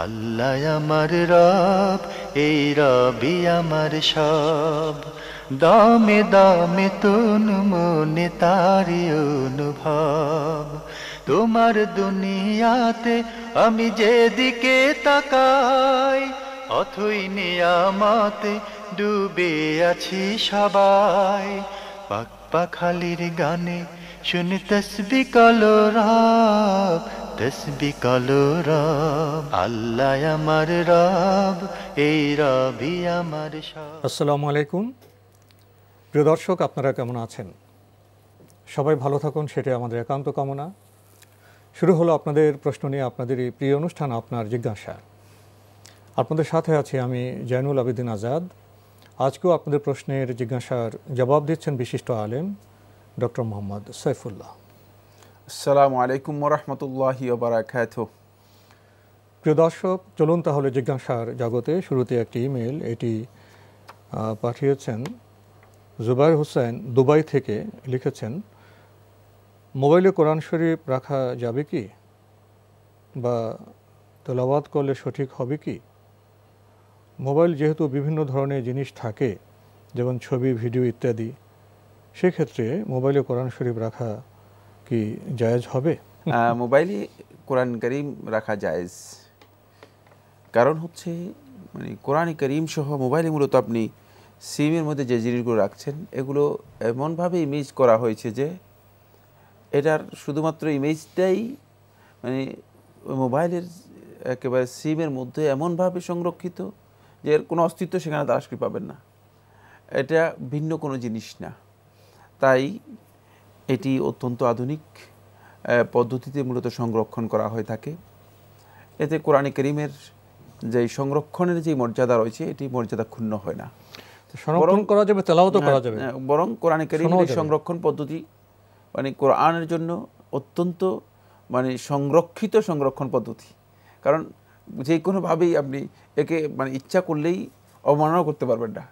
আল্লাহ আমার রব, এই রবি আমার সব। দামে দামে তন মনে তারি অনুভব। তোমার দুনিয়াতে আমি যেদিকে তাকাই, অথই নিয়ামতে ডুবে আছি সবাই। পাক পাখালির গানে শুনি তসবি কলো রব, তসবি কলো রব। আল্লাহ আমার রব, এই রবি আমার সব। আসসালামু আলাইকুম। প্রিয় দর্শক, আপনারা কেমন আছেন? সবাই ভালো থাকুন, সেটাই আমাদের একান্ত কামনা। শুরু হলো আপনাদের প্রশ্ন নিয়ে আপনাদের এই প্রিয় অনুষ্ঠান আপনার জিজ্ঞাসা। আপনাদের সাথে আছি আমি জয়নুল আবেদিন আজাদ। আজকেও আপনাদের প্রশ্নের জিজ্ঞাসার জবাব দিচ্ছেন বিশিষ্ট আলেম ডক্টর মোহাম্মদ সাইফুল্লাহ। আসসালামু আলাইকুম ওরহমতুল্লাহি ওয়া বারাকাতুহু। প্রিয় দর্শক, চলুন তাহলে জিজ্ঞাসার জগতে। শুরুতে একটি ইমেল, এটি পাঠিয়েছেন জুবাইর হোসেন দুবাই থেকে। লিখেছেন, মোবাইলে কোরআন শরীফ রাখা যাবে কি, বা তেলাওয়াত করলে সঠিক হবে কি? মোবাইল যেহেতু বিভিন্ন ধরনের জিনিস থাকে, যেমন ছবি, ভিডিও ইত্যাদি, সেক্ষেত্রে মোবাইলে কোরআন শরীফ রাখা কি জায়েজ হবে? মোবাইলে কোরআন করিম রাখা জায়েজ। কারণ হচ্ছে কোরআন করিম সহ মোবাইলে মূলত আপনি সিমের মধ্যে যে জিনিসগুলো রাখছেন, এগুলো এমনভাবে ইমেজ করা হয়েছে যে এটার শুধুমাত্র ইমেজটাই মোবাইলের একেবারে সিমের মধ্যে এমনভাবে সংরক্ষিত যে এর কোনো অস্তিত্ব সেখানে তালাশ করে পাবেন না। এটা ভিন্ন কোনো জিনিস না। তাই এটি অত্যন্ত আধুনিক পদ্ধতিতে মূলত সংরক্ষণ করা হয়ে থাকে। এতে কোরআন কারীমের যে সংরক্ষণের যে মর্যাদা রয়েছে, এটি মর্যাদা ক্ষুণ্ণ হয় না। সংরক্ষণ করা যাবে, তেলাওয়াতও করা যাবে। বরং কোরআন কারীমের সংরক্ষণ পদ্ধতি কোরআনের জন্য অত্যন্ত সংরক্ষিত সংরক্ষণ পদ্ধতি। কারণ যে কোনোভাবেই আপনি একে ইচ্ছা করলেই অবমাননা করতে পারবেন না,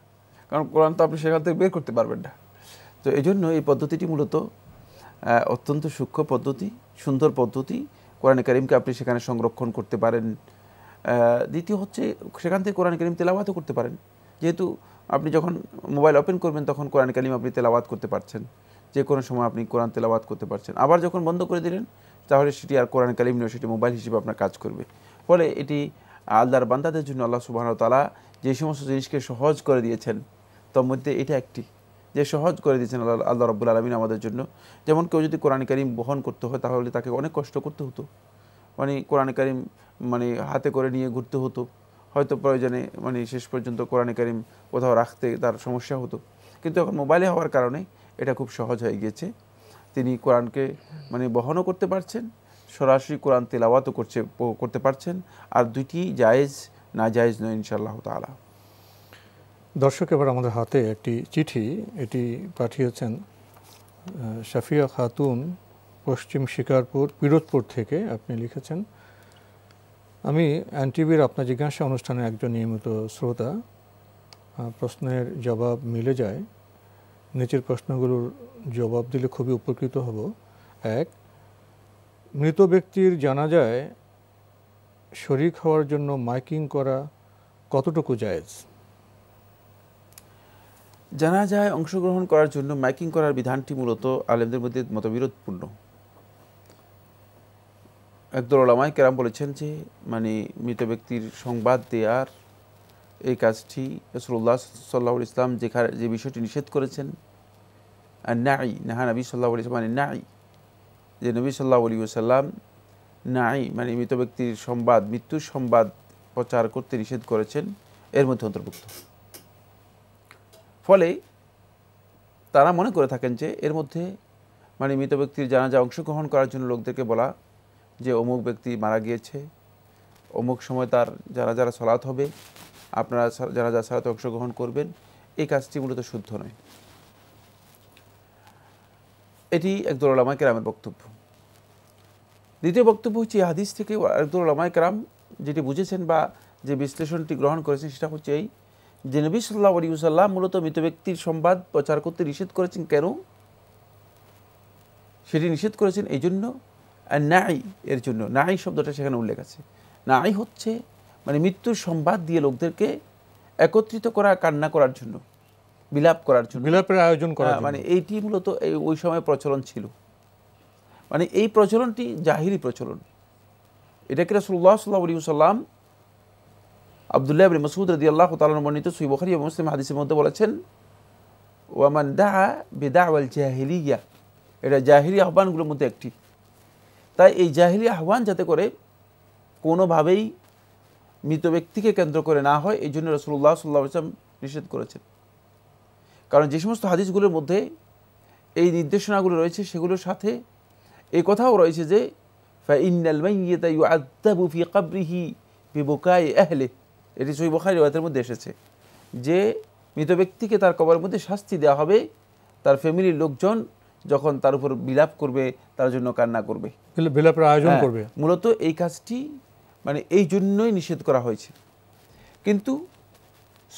কারণ কোরআন তো আপনি সেখান থেকে বের করতে পারবেন না। তো এই জন্য এই পদ্ধতিটি মূলত অত্যন্ত সূক্ষ্ম পদ্ধতি, সুন্দর পদ্ধতি। কোরআন কারীমকে আপনি সেখানে সংরক্ষণ করতে পারেন। দ্বিতীয় হচ্ছে, সেখান থেকে কোরআন কারীম তেলাওয়াতও করতে পারেন। যেহেতু আপনি যখন মোবাইল ওপেন করবেন তখন কোরআন কারীম আপনি তেলাওয়াত করতে পারছেন, যে কোনো সময় আপনি কোরআন তেলাওয়াত করতে পারছেন। আবার যখন বন্ধ করে দিলেন, তাহলে সেটি আর কোরআন কারীম নয়, সেটি মোবাইল হিসেবে আপনার কাজ করবে। ফলে এটি আল্লাহর বান্দাদের জন্য আল্লাহ সুবহানাহু ওয়া তাআলা যে সমস্ত জিনিসকে সহজ করে দিয়েছেন, তার মধ্যে এটা একটি, যে সহজ করে দিয়েছেন আল্লাহ রাব্বুল আলামিন আমাদের জন্য। যেমন কেউ যদি কোরআন কারীম বহন করতে হয়, তাহলে তাকে অনেক কষ্ট করতে হতো। কোরআন কারীম হাতে করে নিয়ে ঘুরতে হতো, হয়তো প্রয়োজনে শেষ পর্যন্ত কোরআন কারীম কোথাও রাখতে তার সমস্যা হতো। কিন্তু এখন মোবাইলে হওয়ার কারণে এটা খুব সহজ হয়ে গিয়েছে। তিনি কোরআনকে বহনও করতে পারছেন, সরাসরি কোরআন তেলাওয়াতও করতে পারছেন। আর দুইটি জায়েজ, না জায়েজ নয় ইনশাআল্লাহ তাআলা। দর্শক, এবার আমাদের হাতে একটি চিঠি, এটি পাঠিয়েছেন শাফিয়া খাতুন, পশ্চিম শিকারপুর, পিরোজপুর থেকে। আপনি লিখেছেন, আমি এনটিভির আপনার জিজ্ঞাসা অনুষ্ঠানের একজন নিয়মিত শ্রোতা। প্রশ্নের জবাব মিলে যায়। নিচের প্রশ্নগুলোর জবাব দিলে খুবই উপকৃত হব। 1, মৃত ব্যক্তির জানাজায় শরীক হওয়ার জন্য মাইকিং করা কতটুকু জায়েজ? জানাজায় অংশগ্রহণ করার জন্য মাইকিং করার বিধানটি মূলত আলেমদের মধ্যে মতবিরোধপূর্ণ। একদল উলামায়ে কেরাম বলেছেন যে মৃত ব্যক্তির সংবাদ দেওয়ার এই কাজটি রাসূলুল্লাহ সাল্লাল্লাহু আলাইহি ওয়াসাল্লাম যে বিষয়টি নিষেধ করেছেন, নাঈ, নাহা নবী সাল্লাল্লাহু আলাইহি ওয়াসাল্লাম নাঈ, যে নবী সাল্লাল্লাহু আলাইহি ওয়াসাল্লাম নাঈ মৃত ব্যক্তির সংবাদ, মৃত্যুর সংবাদ প্রচার করতে নিষেধ করেছেন, এর মধ্যে অন্তর্ভুক্ত। ফলে তারা মনে করে থাকেন যে এর মধ্যে মৃত ব্যক্তির জানাজা অংশগ্রহণ করার জন্য লোকদেরকে বলা যে অমুক ব্যক্তি মারা গিয়েছে, অমুক সময় তার জানাজার সালাত হবে, আপনারা জানাজার সালাতে অংশগ্রহণ করবেন, এই কাজটি মূলত শুদ্ধ নয়। এটি একদল উলামায়ে কেরামের বক্তব্য। দ্বিতীয় বক্তব্য হচ্ছে, এই হাদিস থেকে একদল উলামায়ে কেরাম যেটি বুঝেছেন বা যে বিশ্লেষণটি গ্রহণ করেছেন, সেটা হচ্ছে এই যে নবী সাল্লাল্লাহু আলাইহি ওয়াসাল্লাম মূলত মৃত ব্যক্তির সংবাদ প্রচার করতে নিষেধ করেছেন। কেন সেটি নিষেধ করেছেন? এই জন্য নাঈ, এর জন্য নাঈ শব্দটা সেখানে উল্লেখ আছে। নাঈ হচ্ছে মানে মৃত্যুর সংবাদ দিয়ে লোকদেরকে একত্রিত করা, কান্না করার জন্য, বিলাপ করার জন্য, বিলাপের আয়োজন করার জন্য। মানে এইটি মূলত ওই সময় প্রচলন ছিল। মানে এই প্রচলনটি জাহিরি প্রচলন। এটাকে রাসূলুল্লাহ সাল্লাল্লাহু আলাইহি ওয়াসাল্লাম আব্দুল্লাহ ইবনে মাসউদ রাদিয়াল্লাহু তাআলা বর্ণিত সহিহ বুখারী এবং মুসলিম হাদিসের মধ্যে বলেছেন, ওয়ামান দাআ বিদাওয়াল জাহিলিয়া, এটা জাহিলি আহ্বানগুলোর মধ্যে একটি। তাই এই জাহিলি আহ্বান যাতে করে কোনোভাবেই মৃত ব্যক্তিকে কেন্দ্র করে না হয়, এই জন্য রাসূলুল্লাহ সাল্লাল্লাহু আলাইহি ওয়াসাল্লাম নিষেধ করেছেন। কারণ যে সমস্ত হাদিসগুলোর মধ্যে এই নির্দেশনাগুলো রয়েছে সেগুলোর সাথে এই কথাও রয়েছে যে ফাইন্নাল মাইয়িতা ইউআযাবু ফি কবরিহি বিবুকাই আহলিহি, এটি সহিহ বুখারী riwayat-এর মধ্যে এসেছে যে মৃত ব্যক্তিকে তার কবরের মধ্যে শাস্তি দেওয়া হবে তার ফ্যামিলির লোকজন যখন তার উপর বিলাপ করবে, তার জন্য কান্না করবে, বিলাপের আয়োজন করবে। মূলত এই কাজটি মানে এই জন্যই নিষেধ করা হয়েছে। কিন্তু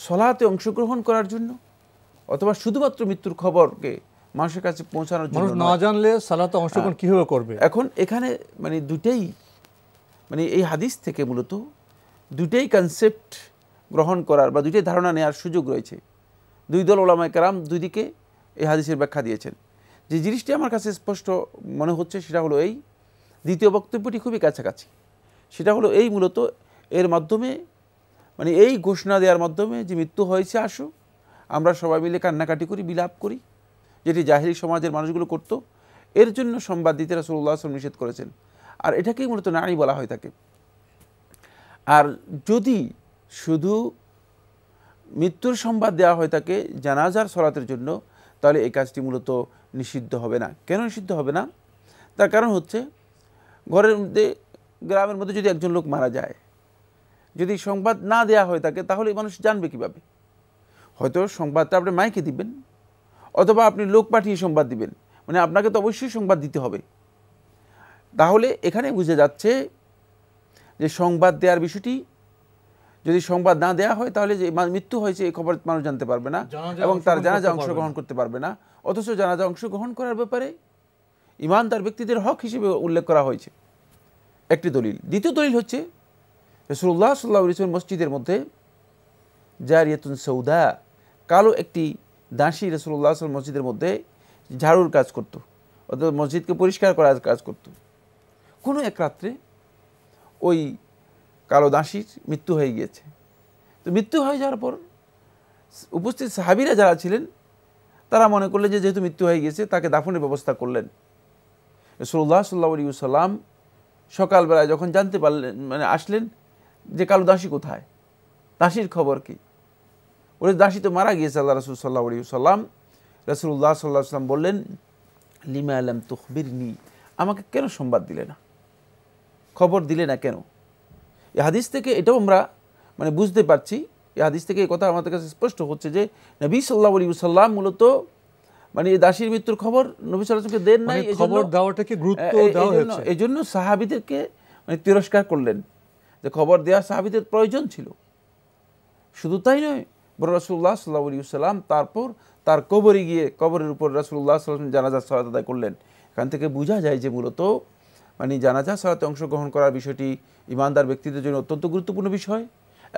সলাতে অংশগ্রহণ করার জন্য অথবা শুধুমাত্র মৃত্যুর খবরকে মানুষের কাছে পৌঁছানোর জন্য মানুষ না জানলে সালাতে অংশগ্রহণ কিভাবে করবে? এখন এখানে মানে দুটেই মানে এই হাদিস থেকে মূলত দুটেই কনসেপ্ট গ্রহণ করার বা দুটেই ধারণা নেওয়ার সুযোগ রয়েছে। দুই দল ওলামায়ে কেরাম দুই দিকে এই হাদিসের ব্যাখ্যা দিয়েছেন। যে জিনিসটি আমার কাছে স্পষ্ট মনে হচ্ছে সেটা হলো এই দ্বিতীয় বক্তব্যটি খুবই কাছাকাছি। সেটা হলো এই মূলত এর মাধ্যমে মানে এই ঘোষণা দেওয়ার মাধ্যমে যে মৃত্যু হয়েছে, আসো আমরা সবাই মিলে কান্নাকাটি করি, বিলাপ করি, যেটি জাহিলি সমাজের মানুষগুলো করত, এর জন্য সংবাদ দিতে রাসূলুল্লাহ সাল্লাল্লাহু আলাইহি ওয়াসাল্লাম নিষেধ করেছেন। আর এটাকেই মূলত নাঈ বলা হয় থাকে। আর যদি শুধু মৃত্যুর সংবাদ দেওয়া হয় থাকে জানাজার সলাতের জন্য, তাহলে এই কাজটি মূলত নিষিদ্ধ হবে না। কেন নিষিদ্ধ হবে না? তার কারণ হচ্ছে ঘরের মধ্যে গ্রামের মধ্যে যদি একজন লোক মারা যায়, যদি সংবাদ না দেওয়া হয় থাকে তাহলে মানুষ জানবে কিভাবে? হয়তো সংবাদটা আপনি মাইকে দিবেন অথবা আপনি লোক পাঠিয়ে সংবাদ দিবেন, মানে আপনাকে তো অবশ্যই সংবাদ দিতে হবে। তাহলে এখানে বুঝে যাচ্ছে যে সংবাদ দেওয়ার বিষয়টি যদি সংবাদ না দেওয়া হয় তাহলে যে মৃত্যু হয়েছে এই খবর মানুষ জানতে পারবে না এবং তার জানাজা অংশগ্রহণ করতে পারবে না। অথচ জানাজা অংশগ্রহণ করার ব্যাপারে ঈমানদার ব্যক্তিদের হক হিসেবে উল্লেখ করা হয়েছে, একটি দলিল। দ্বিতীয় দলিল হচ্ছে রাসূলুল্লাহ সাল্লাল্লাহু আলাইহি ওয়াসাল্লাম মসজিদের মধ্যে জারিয়াতুন সৌদা, কালো একটি দাসী রাসূলুল্লাহ সাল্লাল্লাহু আলাইহি ওয়াসাল্লাম মসজিদের মধ্যে ঝাড়ুর কাজ করত, অর্থাৎ মসজিদকে পরিষ্কার করার কাজ করত। কোনো এক রাত্রে ওই কালো দাসীর মৃত্যু হয়ে গিয়েছে। তো মৃত্যু হয়ে যাওয়ার পর উপস্থিত সাহাবীরা যারা ছিলেন তারা মনে করলেন যে যেহেতু মৃত্যু হয়ে গিয়েছে তাকে দাফনের ব্যবস্থা করলেন। রাসূলুল্লাহ সাল্লাল্লাহু আলাইহি ওয়াসাল্লাম সকালবেলায় যখন জানতে পারলেন, মানে আসলেন যে কালো দাসী কোথায়, দাসীর খবর কি, ওই দাসী তো মারা গিয়েছে আল্লাহ রাসূল সাল্লাল্লাহু আলাইহি ওয়াসাল্লাম। রাসূলুল্লাহ সাল্লাল্লাহু আলাইহি ওয়াসাল্লাম বললেন, লিমা লাম তুখবিরনি, আমাকে কেন সংবাদ দিলে না, খবর দিলে না কেন? এই হাদিস থেকে এটাও আমরা মানে বুঝতে পারছি, এই হাদিস থেকে এই কথা আমাদের কাছে স্পষ্ট হচ্ছে যে নবী সাল্লাল্লাহু আলাইহি ওয়াসাল্লাম মূলত মানে এই দাসীর মৃত্যুর খবর নবী সাল্লাল্লাহু আলাইহি ওয়াসাল্লামকে দেন নাই, খবর দেওয়াটাকে গুরুত্ব দেওয়া হয়েছে, এজন্য সাহাবীদেরকে মানে তিরস্কার করলেন যে খবর দেওয়া সাহাবীদের প্রয়োজন ছিল। শুধু তাই নয়, বরং রাসূলুল্লাহ সাল্লাল্লাহু আলাইহি ওয়াসাল্লাম তারপর তার কবরে গিয়ে কবরের উপর রাসূলুল্লাহ সাল্লাল্লাহু আলাইহি ওয়াসাল্লাম জানাজার সালাত আদায় করলেন। এখান থেকে বোঝা যায় যে মূলত মানে জানাজা সালাতে অংশগ্রহণ করার বিষয়টি ঈমানদার ব্যক্তিদের জন্য অত্যন্ত গুরুত্বপূর্ণ বিষয়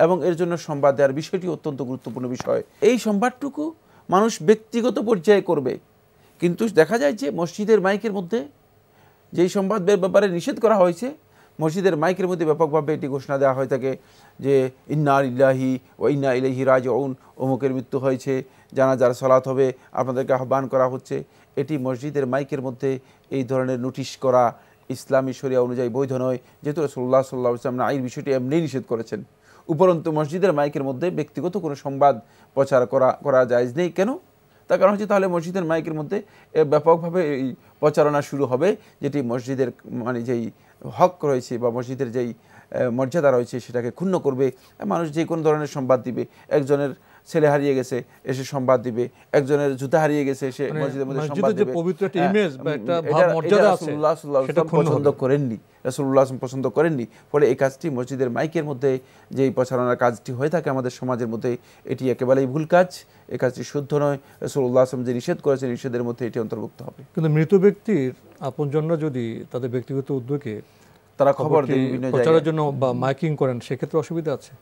এবং এর জন্য সংবাদ দেওয়ার বিষয়টি অত্যন্ত গুরুত্বপূর্ণ বিষয়। এই সংবাদটুকু মানুষ ব্যক্তিগত পর্যায়ে করবে, কিন্তু দেখা যায় যে মসজিদের মাইকের মধ্যে যেই সংবাদের ব্যাপারে নিষেধ করা হয়েছে, মসজিদের মাইকের মধ্যে ব্যাপকভাবে এটি ঘোষণা দেওয়া হয়ে থাকে যে ইন্না লিল্লাহি ওয়া ইন্না ইলাইহি রাজিউন, অমুকের মৃত্যু হয়েছে, জানাজার সালাত হবে, আপনাদেরকে আহ্বান করা হচ্ছে। এটি মসজিদের মাইকের মধ্যে এই ধরনের নোটিশ করা ইসলামী শরিয়া অনুযায়ী বৈধ নয়, যেহেতু রাসূলুল্লাহ সাল্লাল্লাহু আলাইহি ওয়াসাল্লাম এই বিষয়টি এমনি নিষেধ করেছেন। উপরন্তু মসজিদের মাইকের মধ্যে ব্যক্তিগত কোনো সংবাদ প্রচার করা জায়েজ নেই। কেন? তার কারণ হচ্ছে তাহলে মসজিদের মাইকের মধ্যে ব্যাপকভাবে এই প্রচারণা শুরু হবে, যেটি মসজিদের মানে যেই হক রয়েছে বা মসজিদের যেই মর্যাদা রয়েছে সেটাকে ক্ষুণ্ণ করবে। মানুষ যে কোনো ধরনের সংবাদ দিবে, একজনের ছেলে হারিয়ে গেছে এসে সংবাদ দিবে, একজনের জুতা হারিয়ে গেছে সে মসজিদের মধ্যে সংবাদ দিবে। পবিত্র একটা ইমেজ বা একটা ভাব মর্যাদা আছে, রাসূলুল্লাহ সাল্লাল্লাহু আলাইহি ওয়াসাল্লাম পছন্দ করেননি, রাসূলুল্লাহ পছন্দ করেননি। ফলে এই কাজটি মসজিদের মাইকের মধ্যে যেই প্রচারণার কাজটি হয়ে থাকে আমাদের সমাজের মধ্যে, এটি একেবারেই ভুল কাজ, এই কাজটি শুদ্ধ নয়। রাসূলুল্লাহ সাল্লাল্লাহু আলাইহি ওয়াসাল্লাম যে নিষেধ করেছেন নিষেধের মধ্যে এটি অন্তর্ভুক্ত হবে। কিন্তু মৃত ব্যক্তির আপনজনরা যদি তাদের ব্যক্তিগত উদ্যোগে তারা খবর দেন বিভিন্ন প্রচারের জন্য বা মাইকিং করেন, সেক্ষেত্রে অসুবিধা আছে?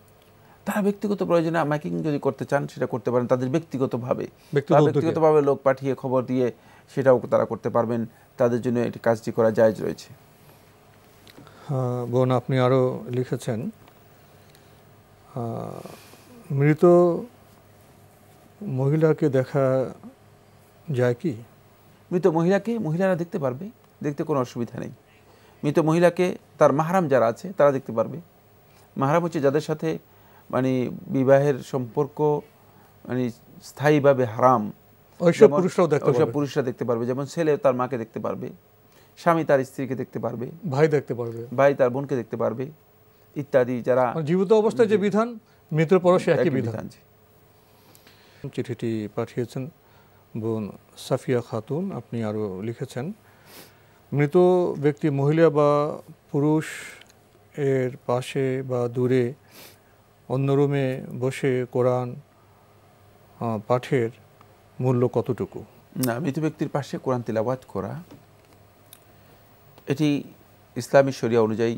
তারা ব্যক্তিগত প্রয়োজনে মাইকিং যদি করতে চান সেটা করতে পারেন, তাদের ব্যক্তিগতভাবে লোক পাঠিয়ে খবর দিয়ে সেটাও তারা করতে পারবেন, তাদের জন্য এটি কাজটি করা জায়েজ রয়েছে। বোন, আপনি আরও লিখেছেন মৃত মহিলাকে দেখা যায় কি? মৃত মহিলাকে মহিলারা দেখতে পারবে, দেখতে কোনো অসুবিধা নেই। মৃত মহিলাকে তার মাহরাম যারা আছে তারা দেখতে পারবে। মাহরাম হচ্ছে যাদের সাথে মানে বিবাহের সম্পর্ক মানে স্থায়ীভাবে হারাম, ওইসব পুরুষরা দেখতে পারবে। যেমন ছেলে তার মাকে দেখতে পারবে, স্বামী তার স্ত্রীকে দেখতে পারবে, ভাই তার বোনকে দেখতে পারবে ইত্যাদি। যারা জীবিত অবস্থায় যে বিধান, মৃত্যুর পরও সে একই বিধান। চিঠিটি পাঠিয়েছেন বোন সাফিয়া খাতুন। আপনি আরও লিখেছেন মৃত ব্যক্তি মহিলা বা পুরুষ এর পাশে বা দূরে অন্য রুমে বসে কোরআন পাঠের মূল্য কতটুকু? না, মৃত ব্যক্তির পাশে কোরআন তিলাওয়াত করা এটি ইসলামী শরিয়া অনুযায়ী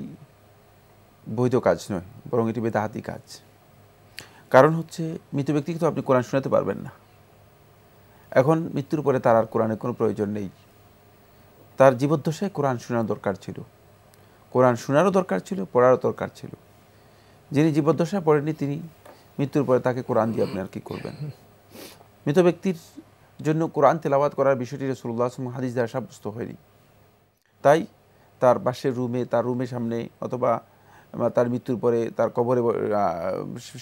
বৈধ কাজ নয়, বরং এটি বেদাহাতি কাজ। কারণ হচ্ছে মৃত ব্যক্তিকে তো আপনি কোরআন শোনাতে পারবেন না। এখন মৃত্যুর পরে তার আর কোরআনের কোনো প্রয়োজন নেই। তার জীবদ্দশায় কোরআন শোনার দরকার ছিল, কোরআন শোনারও দরকার ছিল, পড়ারও দরকার ছিল। যিনি জীবদ্দশায় পড়েননি তিনি মৃত্যুর পরে তাকে কোরআন দিয়ে আপনি আর কি করবেন? মৃত ব্যক্তির জন্য কোরআন তেলাওয়াত করার বিষয়টি রাসূলুল্লাহ সাল্লাল্লাহু আলাইহি ওয়াসাল্লাম হাদিস দ্বারা সাব্যস্ত হয়নি। তাই তার পাশের রুমে, তার রুমের সামনে অথবা তার মৃত্যুর পরে তার কবরে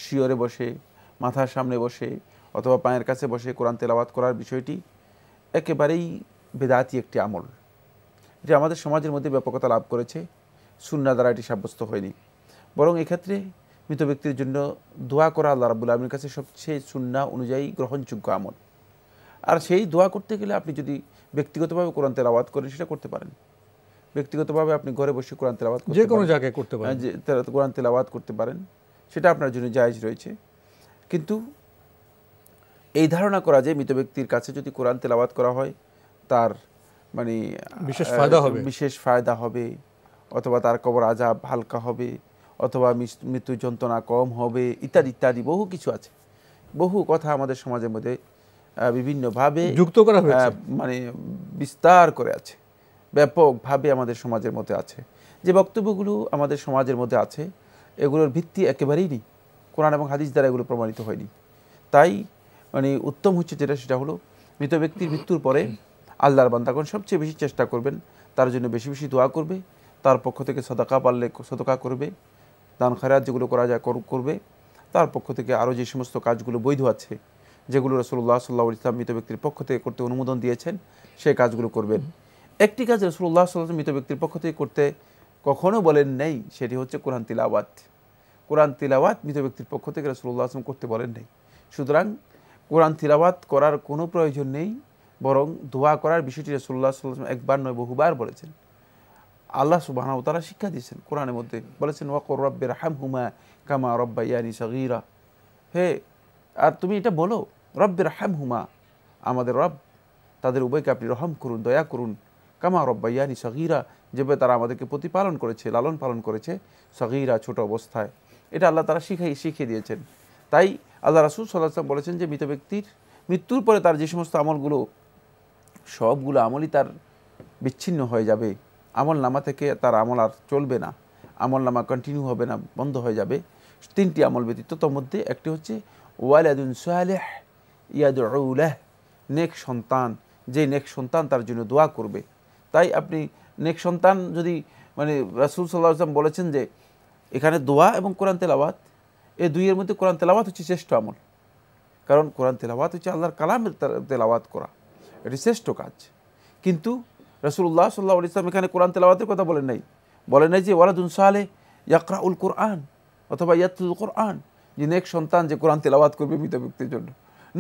শিয়রে বসে, মাথার সামনে বসে অথবা পায়ের কাছে বসে কোরআন তেলাওয়াত করার বিষয়টি একেবারেই বেদাতি একটি আমল। এটি আমাদের সমাজের মধ্যে ব্যাপকতা লাভ করেছে, সুন্নাহ দ্বারা এটি সাব্যস্ত হয়নি। বরং এক্ষেত্রে মৃত ব্যক্তির জন্য দোয়া করা আল্লাহ রাব্বুল আলামিনের কাছে সবচেয়ে সুন্নাহ অনুযায়ী গ্রহণযোগ্য আমল। আর সেই দোয়া করতে গেলে আপনি যদি ব্যক্তিগতভাবে কোরআন তেলাওয়াত করেন সেটা করতে পারেন। ব্যক্তিগতভাবে আপনি ঘরে বসে কোরআন তেলাওয়াত করতে যে কোনো জায়গায় করতে পারেন, কোরআন তেলাওয়াত করতে পারেন, সেটা আপনার জন্য জায়েজ রয়েছে। কিন্তু এই ধারণা করা যে মৃত ব্যক্তির কাছে যদি কোরআন তেলাওয়াত করা হয় তার মানে বিশেষ ফায়দা হবে, অথবা তার কবর আযাব হালকা হবে, অথবা মৃত্যু যন্ত্রণা কম হবে ইত্যাদি ইত্যাদি বহু কিছু আছে, বহু কথা আমাদের সমাজের মধ্যে বিভিন্নভাবে যুক্ত করা হয়েছে, মানে বিস্তার করে আছে, ব্যাপকভাবে আমাদের সমাজের মধ্যে আছে। যে বক্তব্যগুলো আমাদের সমাজের মধ্যে আছে এগুলোর ভিত্তি একেবারেই নেই, কোরআন এবং হাদিস দ্বারা এগুলো প্রমাণিত হয়নি। তাই মানে উত্তম হচ্ছে যেটা, সেটা হলো মৃত ব্যক্তির মৃত্যুর পরে আল্লাহর বান্দাগণ সবচেয়ে বেশি চেষ্টা করবেন, তার জন্য বেশি বেশি দোয়া করবে, তার পক্ষ থেকে সদকা পারলে সদকা করবে, দান খয়রাত যেগুলো করা যায় করবে, তার পক্ষ থেকে আরও যে সমস্ত কাজগুলো বৈধ আছে যেগুলো রাসূলুল্লাহ সাল্লাল্লাহু আলাইহি ওয়াসাল্লাম মৃত ব্যক্তির পক্ষ থেকে করতে অনুমোদন দিয়েছেন সেই কাজগুলো করবেন। একটি কাজ রাসূলুল্লাহ সাল্লাল্লাহু আলাইহি ওয়াসাল্লাম মৃত ব্যক্তির পক্ষ থেকে করতে কখনো বলেন নেই, সেটি হচ্ছে কোরআন তিলাওয়াত। কোরআন তিলাওয়াত মৃত ব্যক্তির পক্ষ থেকে রাসূলুল্লাহ সাল্লাল্লাহু আলাইহি ওয়াসাল্লাম করতে বলেন নাই। সুতরাং কোরআন তিলাওয়াত করার কোনো প্রয়োজন নেই, বরং দোয়া করার বিষয়টি রাসূলুল্লাহ সাল্লাল্লাহু আলাইহি ওয়াসাল্লাম একবার নয় বহুবার বলেছেন। আল্লাহ সুবহানাহু ওয়া তাআলা শিক্ষা দিয়েছেন কোরআনের মধ্যে, বলেছেন ওয়াকুর রাব্বিরহামহুমা কামা রাব্বায়ানি সগীরা। হে, আর তুমি এটা বলো রাব্বিরহামহুমা, আমাদের রব তাদের উভয়কে আপনি রহম করুন, দয়া করুন, কামা রাব্বায়ানি সগীরা, যেভাবে তারা আমাদেরকে প্রতিপালন করেছে, লালন পালন করেছে, সগীরা ছোট অবস্থায়। এটা আল্লাহ তারা শিখিয়ে দিয়েছেন। তাই আল্লাহ রাসূল সাল্লাল্লাহু আলাইহি ওয়াসাল্লাম বলেছেন যে মৃত ব্যক্তির মৃত্যুর পরে তার যে সমস্ত আমলগুলো, সবগুলো আমলই তার বিচ্ছিন্ন হয়ে যাবে, আমল নামা থেকে তার আমল আর চলবে না, আমল নামা কন্টিনিউ হবে না, বন্ধ হয়ে যাবে। তিনটি আমল ব্যতীত, তার মধ্যে একটি হচ্ছে ওয়ালাদুন সালিহ ইয়াদউ লাহ, নেক সন্তান, যে নেক সন্তান তার জন্য দোয়া করবে। তাই আপনি নেক সন্তান যদি মানে রাসূল সাল্লাল্লাহু আলাইহি ওয়াসাল্লাম বলেছেন যে এখানে দোয়া এবং কোরআন তেলাওয়াত, এই দুইয়ের মধ্যে কোরআন তেলাওয়াত হচ্ছে শ্রেষ্ঠ আমল। কারণ কোরআন তেলাওয়াত হচ্ছে আল্লাহর কালামের তেলাওয়াত করা, এটি শ্রেষ্ঠ কাজ। কিন্তু রাসূলুল্লাহ সাল্লাল্লাহু আলাইহি ওয়াসাল্লাম এখানে কোরআন তেলাওয়াতের কথা বলেন নাই যে ওয়ালাদুন সালেহ ইয়াকরাউল কোরআন অথবা ইয়াতলুল কোরআন, যে নেক সন্তান যে কোরআন তেলাওয়াত করবে মৃত ব্যক্তির জন্য,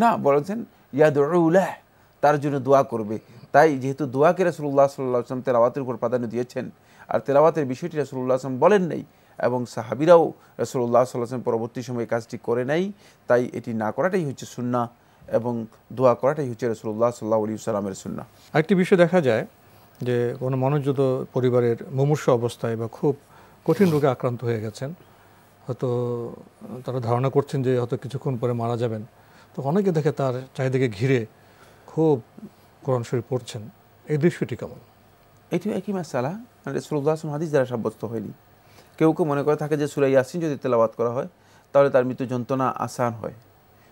না, বলেছেন ইয়াদউ লাহ, তার জন্য দোয়া করবে। তাই যেহেতু দোয়াকে রাসূলুল্লাহ সাল্লাল্লাহু আলাইহি ওয়াসাল্লাম তেলাওয়াতের উপর প্রাধান্য দিয়েছেন, আর তেলাওয়াতের বিষয়টি রাসূলুল্লাহ সাল্লাল্লাহু আলাইহি ওয়াসাল্লাম বলেন নাই এবং সাহাবীরাও রাসূলুল্লাহ সাল্লাল্লাহু আলাইহি ওয়াসাল্লাম পরবর্তী সময়ে কাজটি করে নাই, তাই এটি না করাটাই হচ্ছে সুন্নাহ এবং দোয়া করাটাই হচ্ছে রাসূলুল্লাহ সাল্লাল্লাহু আলাইহি ওয়াসাল্লামের সুন্নাহ। আরেকটি বিষয় দেখা যায় যে কোনো মানুষ যদি পরিবারের মুমূর্ষু অবস্থায় বা খুব কঠিন রোগে আক্রান্ত হয়ে গেছেন, হয়তো তারা ধারণা করছেন যে হয়তো কিছুক্ষণ পরে মারা যাবেন, তো অনেকে দেখে তার চারিদিকে ঘিরে খুব কোরআন শরীফ পড়ছেন, এই দৃশ্যটি কেমন? এটিও একই মাসালা, রাসূলুল্লাহ হাদিস দ্বারা সাব্যস্ত হয়নি। কেউ কেউ মনে করে থাকে যে সূরা ইয়াসিন যদি তেলাওয়াত করা হয় তাহলে তার মৃত্যু যন্ত্রণা আসান হয়,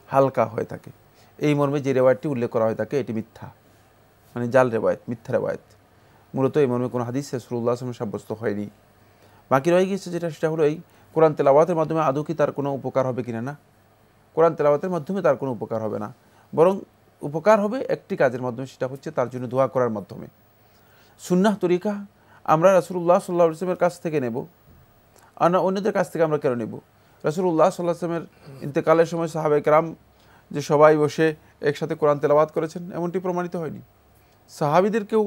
হালকা হয়ে থাকে। এই মর্মে যে রেওয়ায়তটি উল্লেখ করা হয়ে থাকে এটি মিথ্যা, মানে জাল রেওয়ায়ত, মিথ্যা রেওয়ায়ত। মূলত এই মর্মে কোনো হাদিস রাসূলুল্লাহ সাব্যস্ত হয়নি। বাকি রয়ে গিয়েছে যেটা, সেটা হলো এই কোরআন তেলাওয়াতের মাধ্যমে আদৌ কি তার কোনো উপকার হবে কিনা? না, কোরআন তেলাওয়াতের মাধ্যমে তার কোনো উপকার হবে না, বরং উপকার হবে একটি কাজের মাধ্যমে, সেটা হচ্ছে তার জন্য দোয়া করার মাধ্যমে। সুন্নাহ তরিকা আমরা রাসূলুল্লাহ সাল্লাল্লাহু আলাইহি ওয়াসাল্লামের কাছ থেকে নেব, আর না অন্যদের কাছ থেকে আমরা কেন নেব? রাসূলুল্লাহ সাল্লাল্লাহু আলাইহি ওয়াসাল্লামের ইন্তেকালের সময় সাহাবায়ে কেরাম যে সবাই বসে একসাথে কোরআন তেলাওয়াত করেছেন এমনটি প্রমাণিত হয়নি। সাহাবীদের কেউ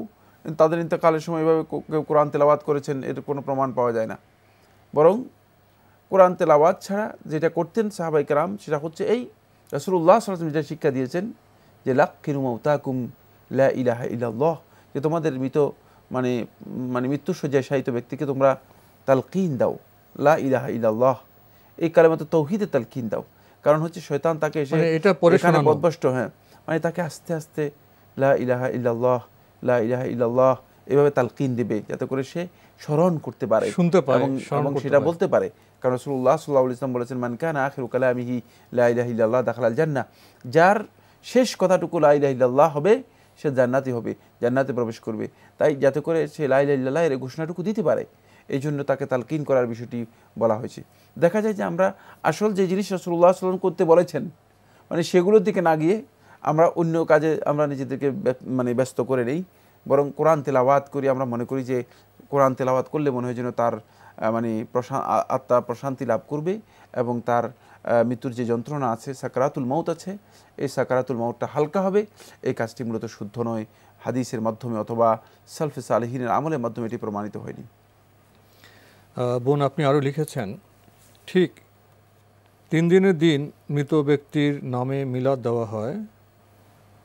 তাদের ইন্তেকালের সময় এভাবে কেউ কোরআন তেলাওয়াত করেছেন এর কোনো প্রমাণ পাওয়া যায় না। বরং কোরআন তেলাওয়াত ছাড়া যেটা করতেন সাহাবায়ে কেরাম সেটা হচ্ছে এই রাসূলুল্লাহ সাল্লাল্লাহু আলাইহি ওয়াসাল্লাম যেটা শিক্ষা দিয়েছেন যে লাক্কিনু মাউতাকুম লা ইলাহা ইল্লাল্লাহ, যে তোমাদের মানে মৃত্যুশয্যায় শায়িত ব্যক্তিকে তোমরা তালকিন দাও, লা ইলাহা ইল্লাল্লাহ, এই কালেমাতে তাওহীদের তালকিন দাও। কারণ হচ্ছে শয়তান তাকে এসে এখানে বদভস্ত, মানে তাকে আস্তে আস্তে লা ইলাহা ইল্লাল্লাহ, লা ইলাহা ইল্লাল্লাহ এভাবে তালকিন দেবে যাতে করে সে স্মরণ করতে পারে, শুনতে পারে এবং সেটা বলতে পারে। কারণ রাসূলুল্লাহ সাল্লাল্লাহু আলাইহি ওয়াসাল্লাম বলেছেন, মান কানা আখিরু কালামিহি লা ইলাহা ইল্লাল্লাহ দাখালাল জান্নাহ, যার শেষ কথাটুকু লা ইলাহা ইল্লাল্লাহ হবে সে জান্নাতি হবে, জান্নাতে প্রবেশ করবে। তাই যাতে করে সে লা ইলাহা ইল্লাল্লাহ এর ঘোষণাটুকু দিতে পারে, এই জন্য তাকে তালকিন করার বিষয়টি বলা হয়েছে। দেখা যায় যে আমরা আসল যে জিনিস রাসূলুল্লাহ সাল্লাল্লাহু আলাইহি ওয়াসাল্লাম করতে বলেছেন, মানে সেগুলোর দিকে না গিয়ে আমরা অন্য কাজে আমরা নিজেদেরকে ব্যস্ত করে নেই, বরং কোরআন তেলাওয়াত করি। আমরা মনে করি যে কোরআন তেলাওয়াত করলে মনে হয় যেন তার আত্মা প্রশান্তি লাভ করবে এবং তার মৃত্যুর যে যন্ত্রণা আছে, সাকারাতুল মউত আছে, এই সাকারাতুল মউতটা হালকা হবে। এই কাজটি মূলত শুদ্ধ নয়, হাদিসের মাধ্যমে অথবা সালফে সালেহিনের আমলের মাধ্যমে এটি প্রমাণিত হয়নি। বোন, আপনি আরও লিখেছেন, ঠিক 3 দিনের দিন মৃত ব্যক্তির নামে মিলাদ দেওয়া হয়,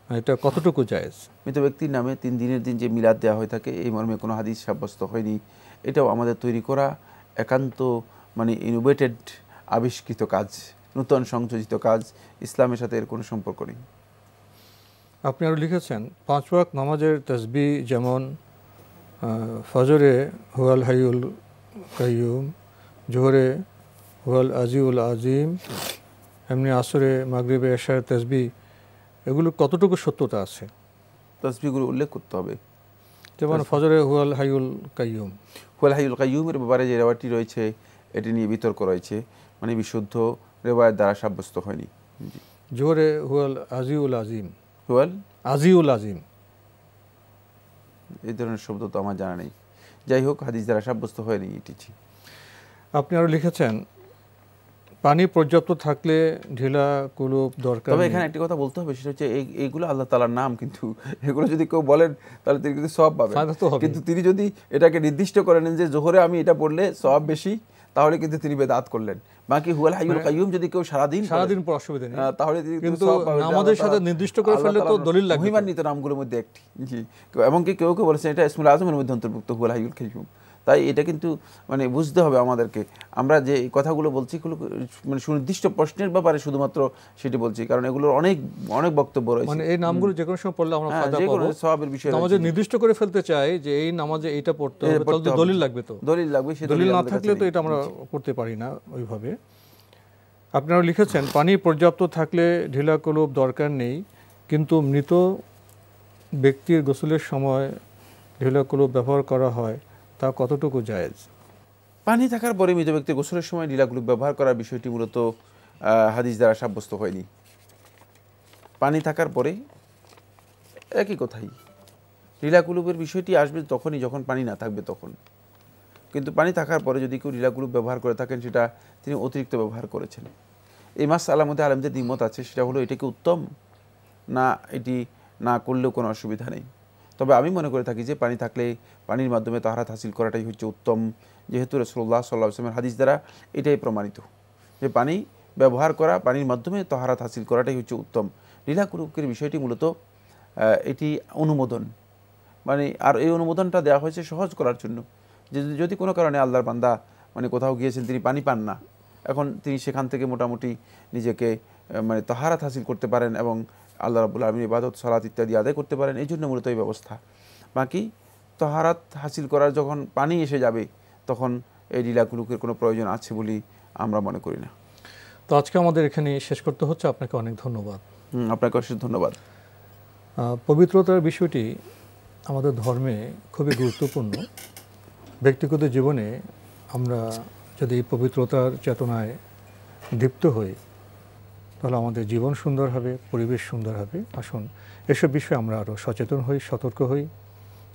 এটা কতটুকু জায়েজ? মৃত ব্যক্তির নামে 3 দিনের দিন যে মিলাদ দেওয়া হয়ে থাকে এই মর্মে কোনো হাদিস সাব্যস্ত হয়নি। এটাও আমাদের তৈরি করা একান্ত ইনোভেটেড, আবিষ্কৃত কাজ, নূতন সংযোজিত কাজ, ইসলামের সাথে এর কোনো সম্পর্ক নেই। আপনি আরও লিখেছেন, 5 ওয়াক্ত নামাজের তাসবিহ যেমন ফজরে হুয়াল হাইয়ুল কাইয়ুম, জোহরে হুয়াল আজিউল আজিম, এমনি আসরে মাগরিবে এশার তাসবিহ, এগুলো কতটুকু সত্যতা আছে? তাসবিহগুলো উল্লেখ করতে হবে। যেমন ফজরে হুয়াল হাইয়ুল কাইয়ুম, হুয়াল হাইয়ুল কাইয়ুমের ব্যাপারে যে রেওয়ায়তটি রয়েছে এটি নিয়ে বিতর্ক রয়েছে, বিশুদ্ধ রেওয়ায়েত দ্বারা সাব্যস্ত হয়নি। জোহরে হুয়াল আজিউল আজিম, হুয়াল আজিউল আজিম, এই ধরনের শব্দ তো আমার জানা নেই। যাই হোক, হাদিস দ্বারা সাব্যস্ত হয়নি এটি। আপনি আরও লিখেছেন, পানি পর্যাপ্ত থাকলে ঢিলা কুলুপ দরকার। তবে এখানে একটি কথা বলতে হবে, সেটা হচ্ছে এইগুলো আল্লাহ তাআলার নাম, কিন্তু এগুলো যদি কেউ বলেন তাহলে তিনি কিন্তু সওয়াব পাবেন, কিন্তু তিনি যদি এটাকে নির্দিষ্ট করে নেন যে জোহরে আমি এটা পড়লে সওয়াব বেশি, তাহলে কিন্তু তিনি বেদাত করলেন। বাকি হুয়াল হাইয়ুল কাইয়ুম যদি কেউ সারাদিন পর অসুবিধা নেই, তাহলে কিন্তু আমাদের সাথে নির্দিষ্ট করে ফেললে তো দলিল লাগবে, মহিমান্বিত নামগুলোর মধ্যে একটি। জি, এমনকি কেউ কেউ বলেছেন এটা ইসমুল আজমের মধ্যে অন্তর্ভুক্ত, হুয়াল হাইয়ুল কাইয়ুম। তাই এটা কিন্তু বুঝতে হবে আমাদেরকে, আমরা যে কথাগুলো বলছি এগুলো সুনির্দিষ্ট প্রশ্নের ব্যাপারে শুধুমাত্র সেটি বলছি, কারণ এগুলোর অনেক অনেক বক্তব্য রয়েছে। এই নামগুলো যে কোনো সময় পড়লে আমরা ফায়দা পাবো, সওয়াবের বিষয় নামাজে নির্দিষ্ট করে ফেলতে চাই যে এই নামাজে এইটা পড়তে হবে, তাহলে দলিল লাগবে, তো দলিল লাগবে, সেই দলিল না থাকলে তো এটা আমরা পড়তে পারি না ওইভাবে। আপনারা লিখেছেন, পানি পর্যাপ্ত থাকলে ঢিলা কুলুপ দরকার নেই, কিন্তু মৃত ব্যক্তির গোসলের সময় ঢিলা কুলুপ ব্যবহার করা হয়, তা কতটুকু জায়েজ? পানি থাকার পরে মৃত ব্যক্তির গোসলের সময় ঢিলা কুলুপ ব্যবহার করার বিষয়টি মূলত হাদিস দ্বারা সাব্যস্ত হয়নি। পানি থাকার পরে একই কথাই, ঢিলা কুলুপের বিষয়টি আসবে তখনই যখন পানি না থাকবে তখন, কিন্তু পানি থাকার পরে যদি কেউ ঢিলা কুলুপ ব্যবহার করে থাকেন সেটা তিনি অতিরিক্ত ব্যবহার করেছেন। এই মাসআলার মধ্যে আলেমদের দ্বিমত আছে, সেটা হলো এটা কি উত্তম না এটি না করলেও কোনো অসুবিধা নেই। তবে আমি মনে করে থাকি যে পানি থাকলে পানির মাধ্যমে তাহারাত হাসিল করাটাই হচ্ছে উত্তম, যেহেতু রাসূলুল্লাহ সাল্লাল্লাহু আলাইহি ওয়াসাল্লামের হাদিস দ্বারা এটাই প্রমাণিত যে পানি ব্যবহার করা, পানির মাধ্যমে তাহারাত হাসিল করাটাই হচ্ছে উত্তম। ঢিলা কুলুপের বিষয়টি মূলত এটি অনুমোদন, মানে আর এই অনুমোদনটা দেওয়া হয়েছে সহজ করার জন্য, যে যদি কোনো কারণে আল্লাহর বান্দা মানে কোথাও গিয়েছেন, তিনি পানি পান না, এখন তিনি সেখান থেকে মোটামুটি নিজেকে মানে তাহারাত হাসিল করতে পারেন এবং আল্লাহ রাব্বুল আলামিনের ইবাদত সালাত ইত্যাদি আদায় করতে পারেন। এই জন্য মূলত এই ব্যবস্থা। বাকি তাহারাত হাসিল করার যখন পানি এসে যাবে তখন এই লীলাগুলোর কোনো প্রয়োজন আছে বলে আমরা মনে করি না। তো আজকে আমাদের এখানে শেষ করতে হচ্ছে। আপনাকে অনেক ধন্যবাদ। আপনাকে অশেষ ধন্যবাদ। পবিত্রতার বিষয়টি আমাদের ধর্মে খুবই গুরুত্বপূর্ণ। ব্যক্তিগত জীবনে আমরা যদি পবিত্রতার চেতনায় দীপ্ত হই তাহলে আমাদের জীবন সুন্দর হবে, পরিবেশ সুন্দর হবে। আসুন এসব বিষয়ে আমরা আরও সচেতন হই, সতর্ক হই।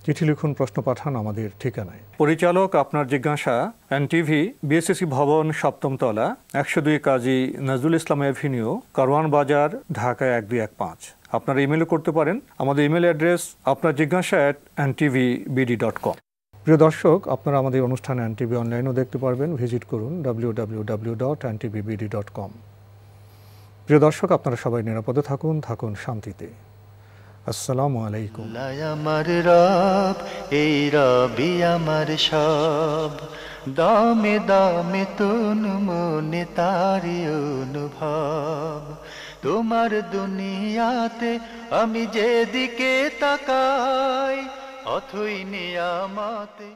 চিঠি লিখুন, প্রশ্ন পাঠান আমাদের ঠিকানায়। পরিচালক আপনার জিজ্ঞাসা, এনটিভি, বিএসসি ভবন, 7ম তলা, 102 কাজী নজরুল ইসলাম এভিনিউ, কারওয়ান বাজার, ঢাকা 1215। আপনারা ইমেলও করতে পারেন। আমাদের ইমেল অ্যাড্রেস আপনার জিজ্ঞাসা @ntvbd.com। প্রিয় দর্শক, আপনারা আমাদের অনুষ্ঠান এনটিভি অনলাইনেও দেখতে পারবেন। ভিজিট করুন www.ntvbd.com। প্রিয় দর্শক, আপনারা সবাই নিরাপদে থাকুন, থাকুন শান্তিতে। আসসালামু আলাইকুম। আমার রব, এই রবি আমার সব, দামে দামে তুন মনে তারি অনুভব। তোমার দুনিয়াতে আমি যেদিকে তাকাই, অথই নিয়ামতে